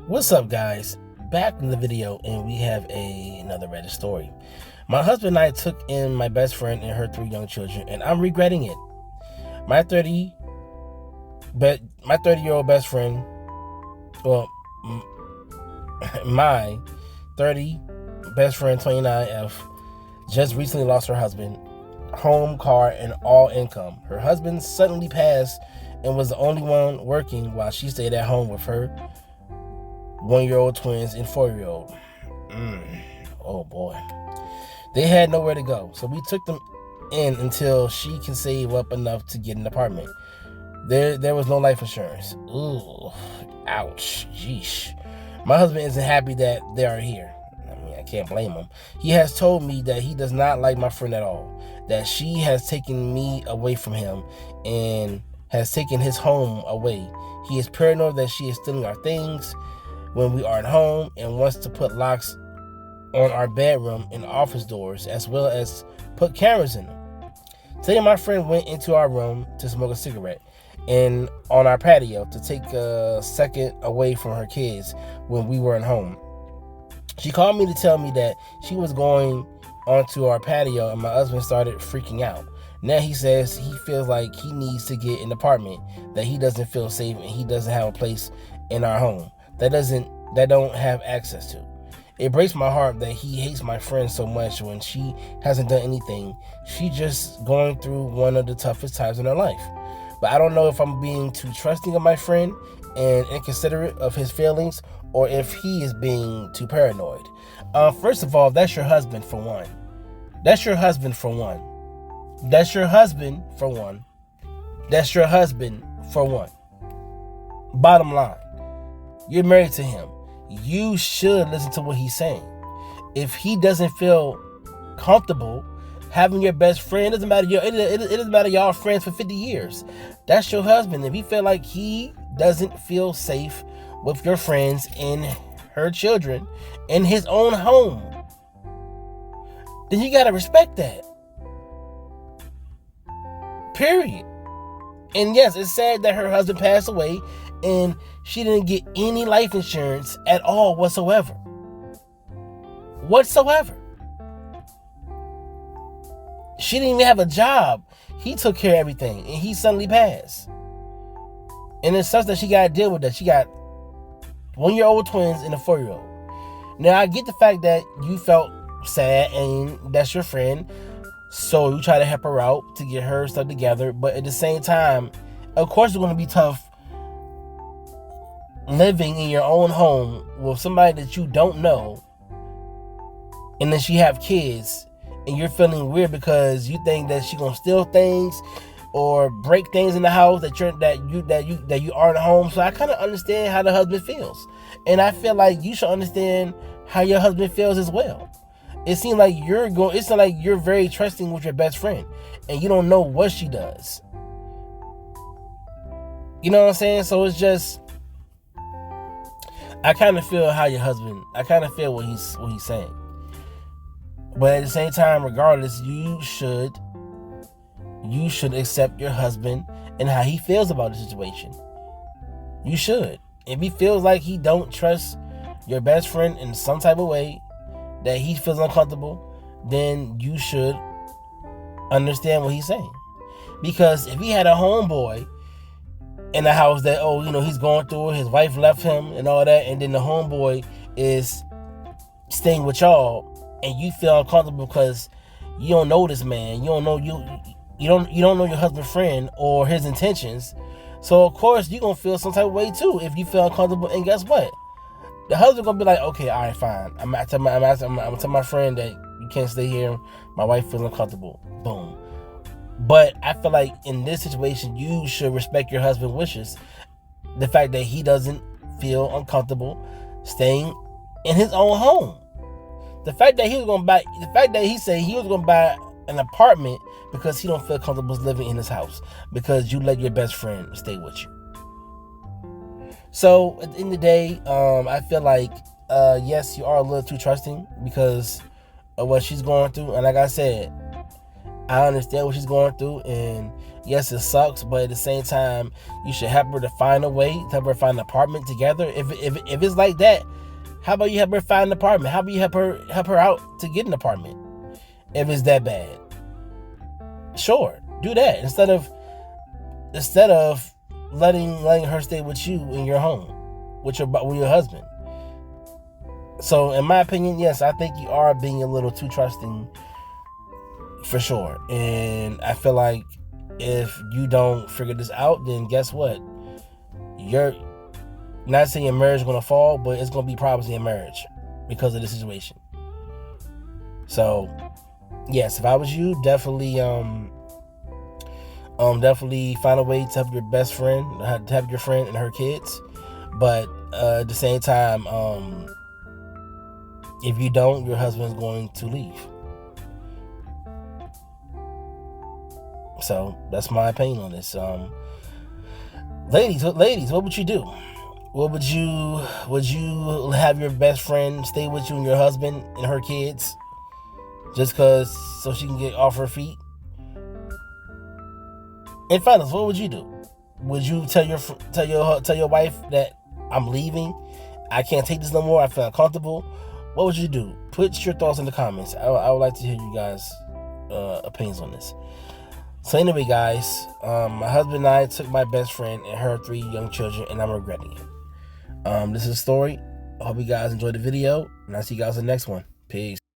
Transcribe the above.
What's up, guys? Back in the video, and we have another Reddit story. My husband and I took in my best friend and her 3 young children, and I'm regretting it. My 30-year-old best friend, well, my 30 best friend 29F just recently lost her husband, home, car, and all income. Her husband suddenly passed and was the only one working while she stayed at home with her 1-year-old twins and 4-year-old. Oh boy. They had nowhere to go, so we took them in until she can save up enough to get an apartment. There was no life insurance. Ooh, ouch, yeesh. My husband isn't happy that they are here. I can't blame him. He has told me that he does not like my friend at all, that she has taken me away from him and has taken his home away. He is paranoid that she is stealing our things when we aren't home and wants to put locks on our bedroom and office doors, as well as put cameras in them. Today, my friend went into our room to smoke a cigarette and on our patio to take a second away from her kids when we weren't home. She called me to tell me that she was going onto our patio, and my husband started freaking out. Now he says he feels like he needs to get an apartment, that he doesn't feel safe and he doesn't have a place in our home that don't have access to. It breaks my heart that he hates my friend so much when she hasn't done anything. She just going through one of the toughest times in her life. But I don't know if I'm being too trusting of my friend and inconsiderate of his feelings, or if he is being too paranoid. First of all, that's your husband for one. That's your husband for one. That's your husband for one. That's your husband for one. Bottom line, you're married to him. You should listen to what he's saying. If he doesn't feel comfortable having your best friend, it doesn't matter. It doesn't matter. Y'all friends for 50 years. That's your husband. If he feel like he doesn't feel safe with your friends and her children in his own home, then you gotta respect that. Period. And yes, it's sad that her husband passed away and she didn't get any life insurance at all whatsoever. She didn't even have a job. He took care of everything and he suddenly passed. And it sucks that she got to deal with that. She got 1-year-old twins and a 4-year-old. Now, I get the fact that you felt sad and that's your friend, so you try to help her out to get her stuff together. But at the same time, of course, it's going to be tough living in your own home with somebody that you don't know, and then she have kids, and you're feeling weird because you think that she gonna steal things or break things in the house that you aren't home. So I kind of understand how the husband feels, and I feel like you should understand how your husband feels as well. It seems like you're very trusting with your best friend, and you don't know what she does. You know what I'm saying? So it's just, I kind of feel how your husband. I kind of feel what he's saying. But at the same time, regardless, you should accept your husband and how he feels about the situation. You should. If he feels like he don't trust your best friend in some type of way, that he feels uncomfortable, then you should understand what he's saying. Because if he had a homeboy in the house that, he's going through it, his wife left him and all that, and then the homeboy is staying with y'all, and you feel uncomfortable because you don't know this man, you don't know your husband's friend or his intentions, so of course you're gonna feel some type of way too if you feel uncomfortable. And guess what? The husband gonna be like, okay, all right, fine. I'm gonna tell my friend that you can't stay here. My wife feels uncomfortable. Boom. But I feel like in this situation, you should respect your husband's wishes. The fact that he doesn't feel uncomfortable staying in his own home. The fact that he said he was gonna buy an apartment because he don't feel comfortable living in his house because you let your best friend stay with you. So at the end of the day, I feel like yes, you are a little too trusting because of what she's going through. And like I said, I understand what she's going through, and Yes, it sucks, but at the same time, you should help her to find a way, help her find an apartment together. If it's like that, how about you help her find an apartment? How about you help her out to get an apartment? If it's that bad, sure, do that instead of letting her stay with you in your home with your husband. So, in my opinion, yes, I think you are being a little too trusting, for sure. And I feel like if you don't figure this out, then guess what? You're not saying your marriage is going to fall, but it's going to be problems in your marriage because of the situation. So, yes, if I was you, definitely find a way to help your best friend, to help your friend and her kids. But at the same time, if you don't, your husband's going to leave. So that's my opinion on this. Ladies, what would you do? Would you have your best friend stay with you and your husband and her kids just so she can get off her feet? And fellas, what would you do? Would you tell your wife that I'm leaving? I can't take this no more. I feel uncomfortable. What would you do? Put your thoughts in the comments. I would like to hear you guys' opinions on this. So anyway, guys, my husband and I took my best friend and her 3 young children, and I'm regretting it. This is a story. I hope you guys enjoyed the video, and I'll see you guys in the next one. Peace.